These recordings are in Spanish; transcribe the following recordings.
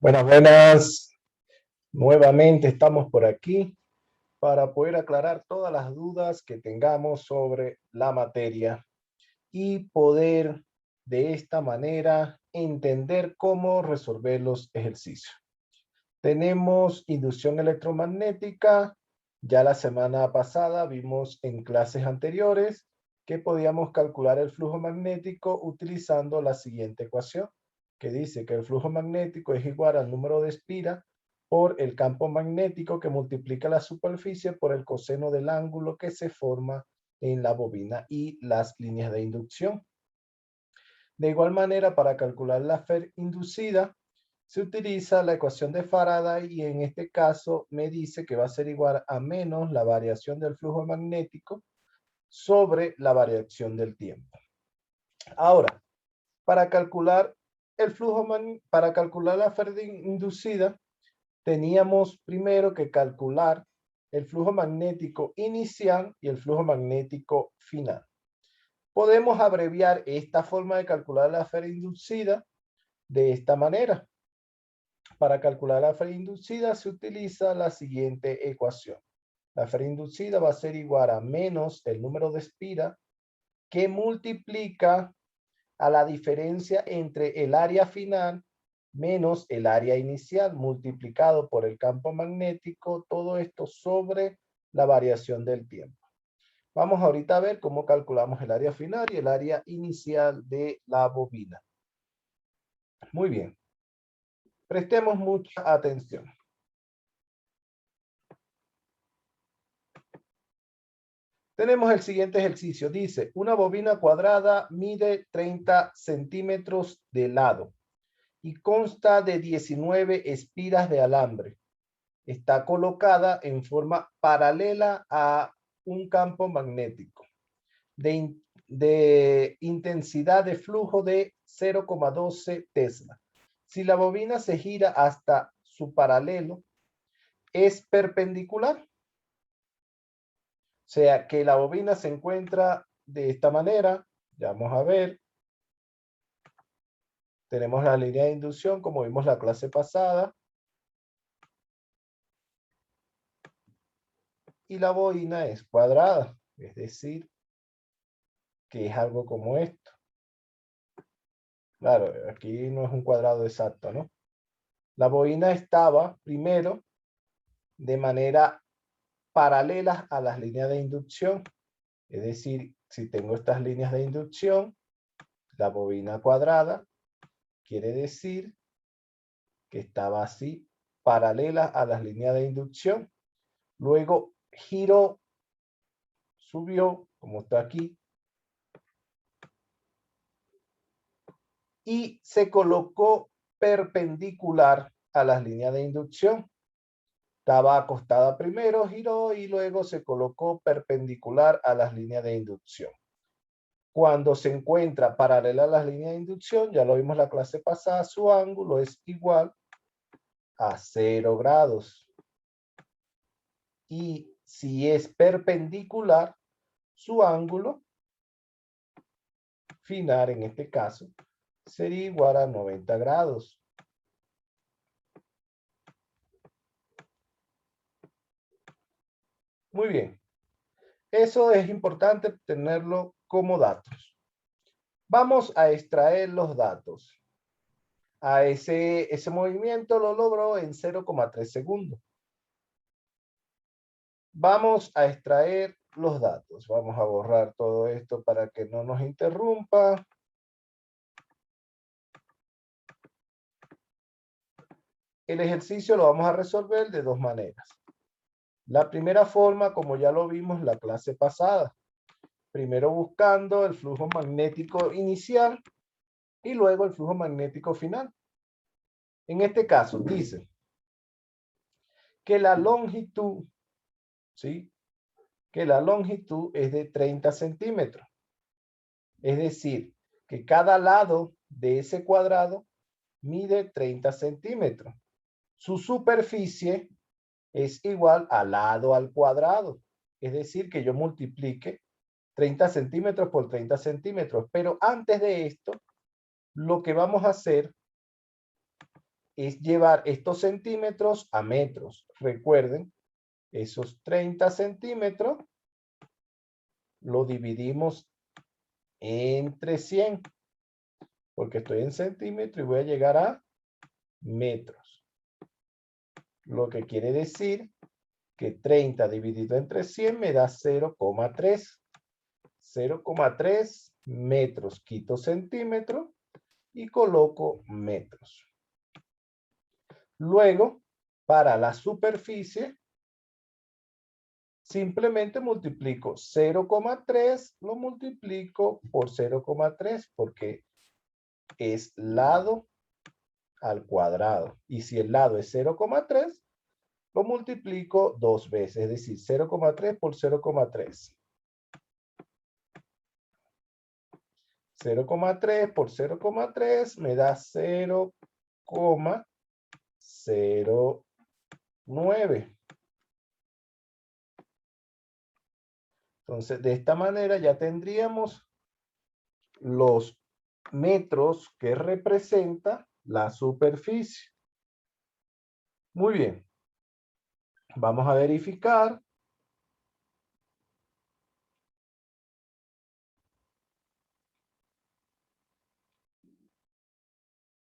Buenas, buenas. Nuevamente estamos por aquí para poder aclarar todas las dudas que tengamos sobre la materia y poder de esta manera entender cómo resolver los ejercicios. Tenemos inducción electromagnética. Ya la semana pasada vimos en clases anteriores que podíamos calcular el flujo magnético utilizando la siguiente ecuación, que dice que el flujo magnético es igual al número de espiras por el campo magnético que multiplica la superficie por el coseno del ángulo que se forma en la bobina y las líneas de inducción. De igual manera, para calcular la Fer inducida, se utiliza la ecuación de Faraday y en este caso me dice que va a ser igual a menos la variación del flujo magnético sobre la variación del tiempo. Ahora, para calcular para calcular la Fer inducida, teníamos primero que calcular el flujo magnético inicial y el flujo magnético final. Podemos abreviar esta forma de calcular la Fer inducida de esta manera. Para calcular la Fer inducida se utiliza la siguiente ecuación. La Fer inducida va a ser igual a menos el número de espiras que multiplica a la diferencia entre el área final menos el área inicial multiplicado por el campo magnético, todo esto sobre la variación del tiempo. Vamos ahorita a ver cómo calculamos el área final y el área inicial de la bobina. Muy bien. Prestemos mucha atención. Tenemos el siguiente ejercicio. Dice, una bobina cuadrada mide 30 centímetros de lado y consta de 19 espiras de alambre. Está colocada en forma paralela a un campo magnético de intensidad de flujo de 0,12 Tesla. Si la bobina se gira hasta su paralelo, es perpendicular. O sea que la bobina se encuentra de esta manera. Ya vamos a ver. Tenemos la línea de inducción como vimos la clase pasada. Y la bobina es cuadrada. Es decir, que es algo como esto. Claro, aquí no es un cuadrado exacto, ¿no? La bobina estaba primero de manera paralela a las líneas de inducción. Es decir, si tengo estas líneas de inducción, la bobina cuadrada quiere decir que estaba así, paralela a las líneas de inducción. Luego giró, subió, como está aquí, y se colocó perpendicular a las líneas de inducción. Estaba acostada primero, giró y luego se colocó perpendicular a las líneas de inducción. Cuando se encuentra paralela a las líneas de inducción, ya lo vimos la clase pasada, su ángulo es igual a 0 grados. Y si es perpendicular, su ángulo final, en este caso, sería igual a 90 grados. Muy bien. Eso es importante tenerlo como datos. Vamos a extraer los datos. Ese movimiento lo logró en 0,3 segundos. Vamos a extraer los datos. Vamos a borrar todo esto para que no nos interrumpa. El ejercicio lo vamos a resolver de dos maneras. La primera forma, como ya lo vimos la clase pasada. Primero buscando el flujo magnético inicial y luego el flujo magnético final. En este caso dice que la longitud, ¿sí? Que la longitud es de 30 centímetros. Es decir, que cada lado de ese cuadrado mide 30 centímetros. Su superficie es igual al lado al cuadrado. Es decir, que yo multiplique 30 centímetros por 30 centímetros. Pero antes de esto, lo que vamos a hacer es llevar estos centímetros a metros. Recuerden, esos 30 centímetros lo dividimos entre 100, porque estoy en centímetros y voy a llegar a metros. Lo que quiere decir que 30 dividido entre 100 me da 0,3. 0,3 metros. Quito centímetros y coloco metros. Luego, para la superficie, simplemente multiplico 0,3, lo multiplico por 0,3 porque es lado al cuadrado. Y si el lado es 0,3, lo multiplico dos veces, es decir, 0,3 por 0,3. 0,3 por 0,3 me da 0,09. Entonces, de esta manera ya tendríamos los metros que representa la superficie. Muy bien. Vamos a verificar.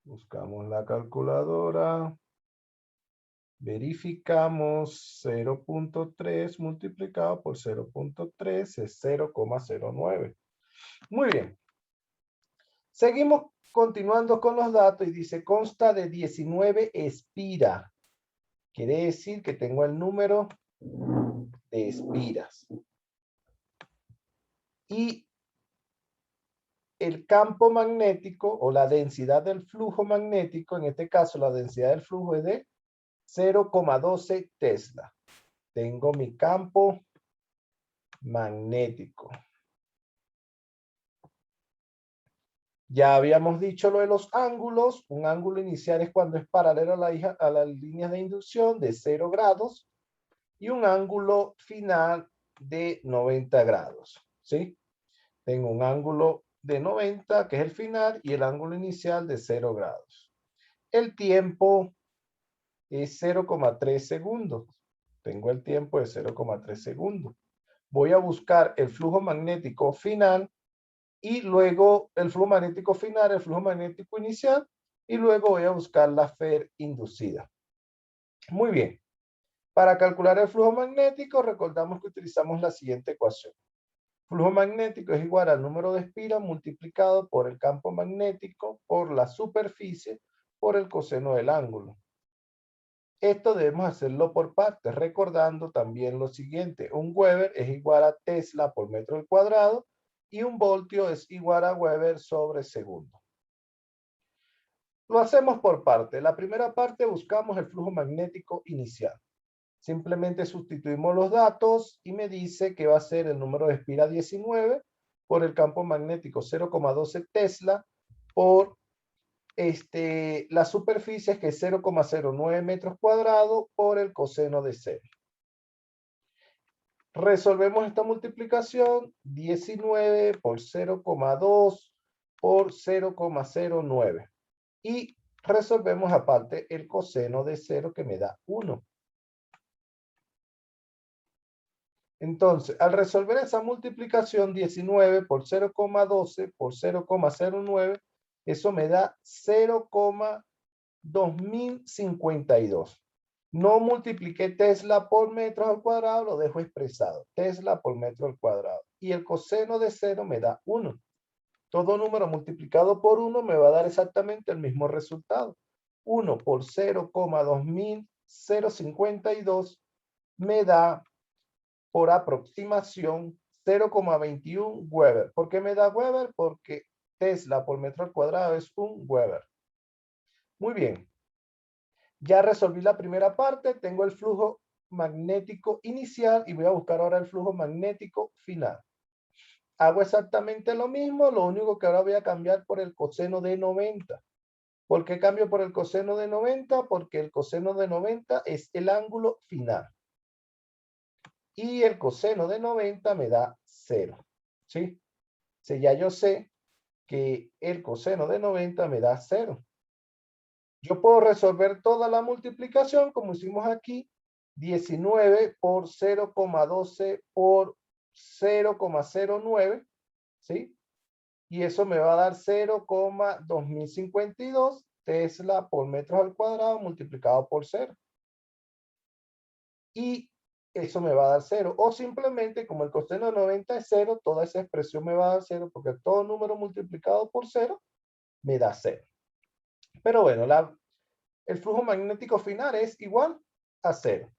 Buscamos la calculadora. Verificamos 0,3 multiplicado por 0,3 es 0,09. Muy bien. Seguimos continuando con los datos y dice consta de 19 espiras. Quiere decir que tengo el número de espiras. Y el campo magnético o la densidad del flujo magnético, en este caso la densidad del flujo es de 0,12 Tesla. Tengo mi campo magnético. Ya habíamos dicho lo de los ángulos. Un ángulo inicial es cuando es paralelo a las líneas de inducción de 0 grados y un ángulo final de 90 grados. ¿Sí? Tengo un ángulo de 90 que es el final y el ángulo inicial de 0 grados. El tiempo es 0,3 segundos. Tengo el tiempo de 0,3 segundos. Voy a buscar el flujo magnético final y luego el flujo magnético final, el flujo magnético inicial y luego voy a buscar la FER inducida. Muy bien. Para calcular el flujo magnético, recordamos que utilizamos la siguiente ecuación. Flujo magnético es igual al número de espiras multiplicado por el campo magnético por la superficie por el coseno del ángulo. Esto debemos hacerlo por partes, recordando también lo siguiente. Un Weber es igual a Tesla por metro al cuadrado y un voltio es igual a Weber sobre segundo. Lo hacemos por parte. La primera parte buscamos el flujo magnético inicial. Simplemente sustituimos los datos y me dice que va a ser el número de espiras 19 por el campo magnético 0,12 Tesla por la superficie que es 0,09 metros cuadrados por el coseno de 0. Resolvemos esta multiplicación 19 por 0,2 por 0,09 y resolvemos aparte el coseno de 0 que me da 1. Entonces, al resolver esa multiplicación 19 por 0,12 por 0,09, eso me da 0,2052. No multipliqué Tesla por metros al cuadrado, lo dejo expresado. Tesla por metro al cuadrado. Y el coseno de 0 me da 1. Todo número multiplicado por 1 me va a dar exactamente el mismo resultado. 1 por 0,2052 me da por aproximación 0,21 Weber. ¿Por qué me da Weber? Porque Tesla por metro al cuadrado es un Weber. Muy bien. Ya resolví la primera parte. Tengo el flujo magnético inicial y voy a buscar ahora el flujo magnético final. Hago exactamente lo mismo. Lo único que ahora voy a cambiar por el coseno de 90. ¿Por qué cambio por el coseno de 90? Porque el coseno de 90 es el ángulo final. Y el coseno de 90 me da 0. ¿Sí? Si ya yo sé que el coseno de 90 me da 0. Yo puedo resolver toda la multiplicación como hicimos aquí, 19 por 0,12 por 0,09, ¿sí? Y eso me va a dar 0,2052 Tesla por metros al cuadrado multiplicado por 0. Y eso me va a dar 0. O simplemente, como el coseno de 90 es 0, toda esa expresión me va a dar 0 porque todo número multiplicado por 0 me da 0. Pero bueno, el flujo magnético final es igual a 0.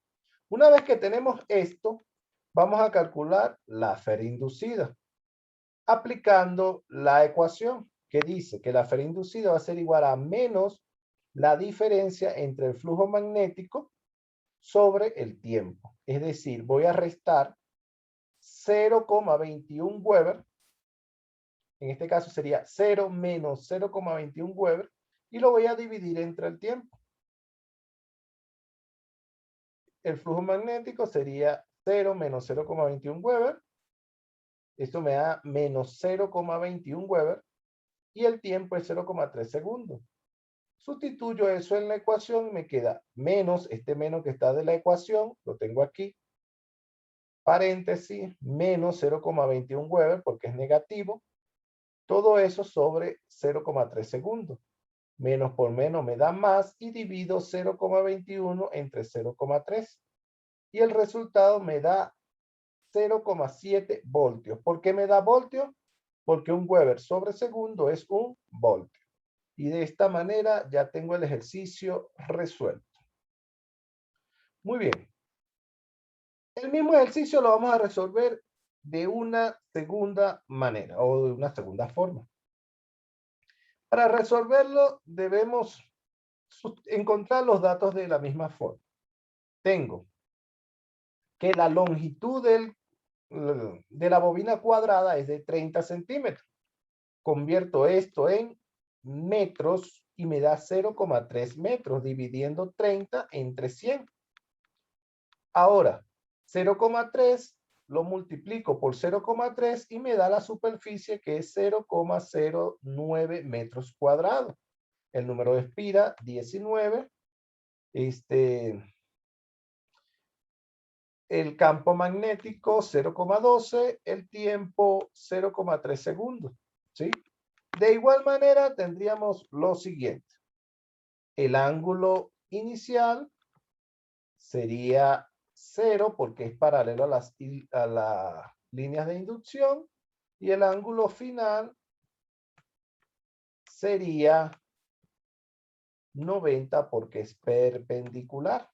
Una vez que tenemos esto, vamos a calcular la fe inducida aplicando la ecuación que dice que la fe inducida va a ser igual a menos la diferencia entre el flujo magnético sobre el tiempo. Es decir, voy a restar 0,21 Weber. En este caso sería 0 menos 0,21 Weber y lo voy a dividir entre el tiempo. El flujo magnético sería 0 menos 0,21 Weber. Esto me da menos 0,21 Weber y el tiempo es 0,3 segundos. Sustituyo eso en la ecuación y me queda menos, este menos que está de la ecuación, lo tengo aquí, paréntesis, menos 0,21 Weber porque es negativo, todo eso sobre 0,3 segundos. Menos por menos me da más y divido 0,21 entre 0,3. Y el resultado me da 0,7 voltios. ¿Por qué me da voltios? Porque un Weber sobre segundo es un voltio. Y de esta manera ya tengo el ejercicio resuelto. Muy bien. El mismo ejercicio lo vamos a resolver de una segunda manera o de una segunda forma. Para resolverlo debemos encontrar los datos de la misma forma. Tengo que la longitud de la bobina cuadrada es de 30 centímetros. Convierto esto en metros y me da 0,3 metros dividiendo 30 entre 100. Ahora, 0,3 lo multiplico por 0,3 y me da la superficie que es 0,09 metros cuadrados. El número de espira, 19. El campo magnético, 0,12. El tiempo, 0,3 segundos. ¿Sí? De igual manera, tendríamos lo siguiente. El ángulo inicial sería 0 porque es paralelo a las líneas de inducción y el ángulo final sería 90 porque es perpendicular.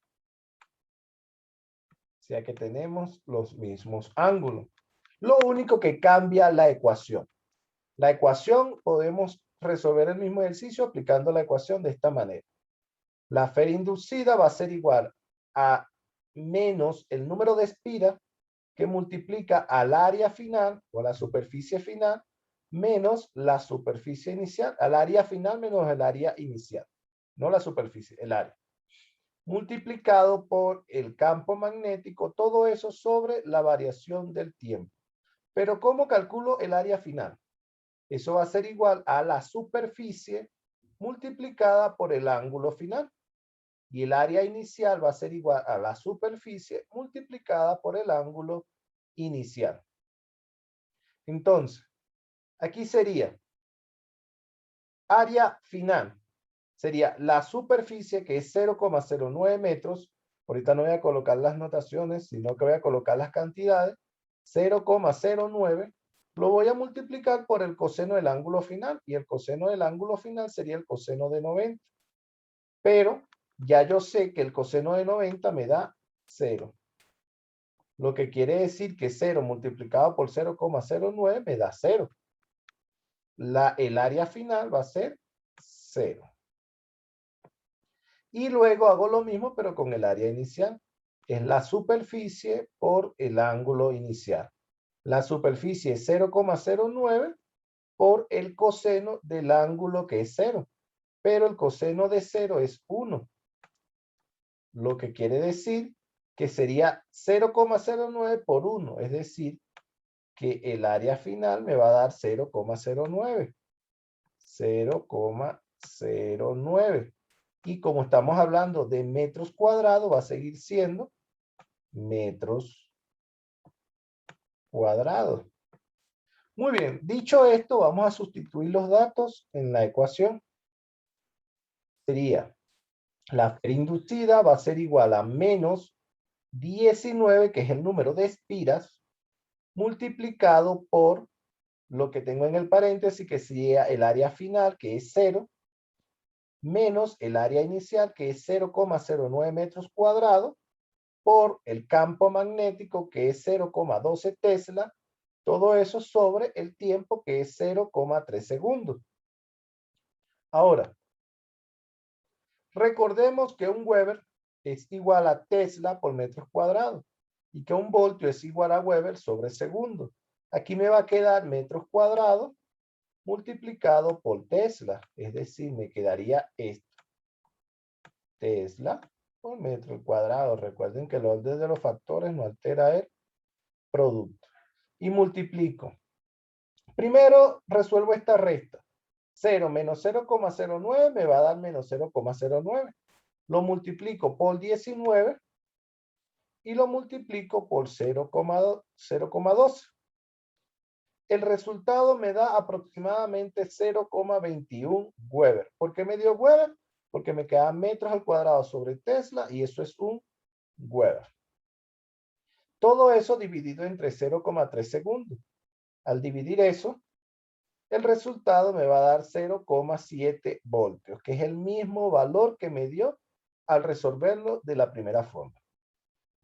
O sea que tenemos los mismos ángulos. Lo único que cambia la ecuación. La ecuación podemos resolver el mismo ejercicio aplicando la ecuación de esta manera. La fe inducida va a ser igual a menos el número de espiras que multiplica al área final o a la superficie final menos la superficie inicial, al área final menos el área inicial, no la superficie, el área, multiplicado por el campo magnético, todo eso sobre la variación del tiempo. Pero ¿cómo calculo el área final? Eso va a ser igual a la superficie multiplicada por el ángulo final. Y el área inicial va a ser igual a la superficie multiplicada por el ángulo inicial. Entonces, aquí sería área final. Sería la superficie que es 0,09 metros. Ahorita no voy a colocar las notaciones, sino que voy a colocar las cantidades. 0,09 lo voy a multiplicar por el coseno del ángulo final. Y el coseno del ángulo final sería el coseno de 90. Pero ya yo sé que el coseno de 90 me da 0. Lo que quiere decir que 0 multiplicado por 0,09 me da 0. El área final va a ser 0. Y luego hago lo mismo, pero con el área inicial. Es la superficie por el ángulo inicial. La superficie es 0,09 por el coseno del ángulo que es 0. Pero el coseno de 0 es 1. Lo que quiere decir que sería 0,09 por 1. Es decir, que el área final me va a dar 0,09. 0,09. Y como estamos hablando de metros cuadrados, va a seguir siendo metros cuadrados. Muy bien, dicho esto, vamos a sustituir los datos en la ecuación. Sería, la feria inducida va a ser igual a menos 19, que es el número de espiras, multiplicado por lo que tengo en el paréntesis, que sería el área final, que es 0, menos el área inicial, que es 0,09 metros cuadrados, por el campo magnético, que es 0,12 Tesla, todo eso sobre el tiempo, que es 0,3 segundos. Ahora, recordemos que un Weber es igual a Tesla por metros cuadrados y que un voltio es igual a Weber sobre segundo. Aquí me va a quedar metros cuadrados multiplicado por Tesla, es decir, me quedaría esto. Tesla por metro cuadrado. Recuerden que el orden de los factores no altera el producto. Y multiplico. Primero resuelvo esta resta. 0 menos 0,09 me va a dar menos 0,09. Lo multiplico por 19 y lo multiplico por 0,12. El resultado me da aproximadamente 0,21 Weber. ¿Por qué me dio Weber? Porque me quedan metros al cuadrado sobre Tesla y eso es un Weber. Todo eso dividido entre 0,3 segundos. Al dividir eso, el resultado me va a dar 0,7 voltios, que es el mismo valor que me dio al resolverlo de la primera forma.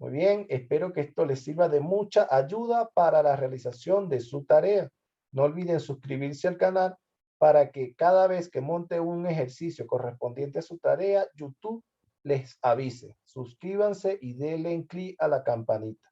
Muy bien, espero que esto les sirva de mucha ayuda para la realización de su tarea. No olviden suscribirse al canal para que cada vez que monte un ejercicio correspondiente a su tarea, YouTube les avise. Suscríbanse y denle clic a la campanita.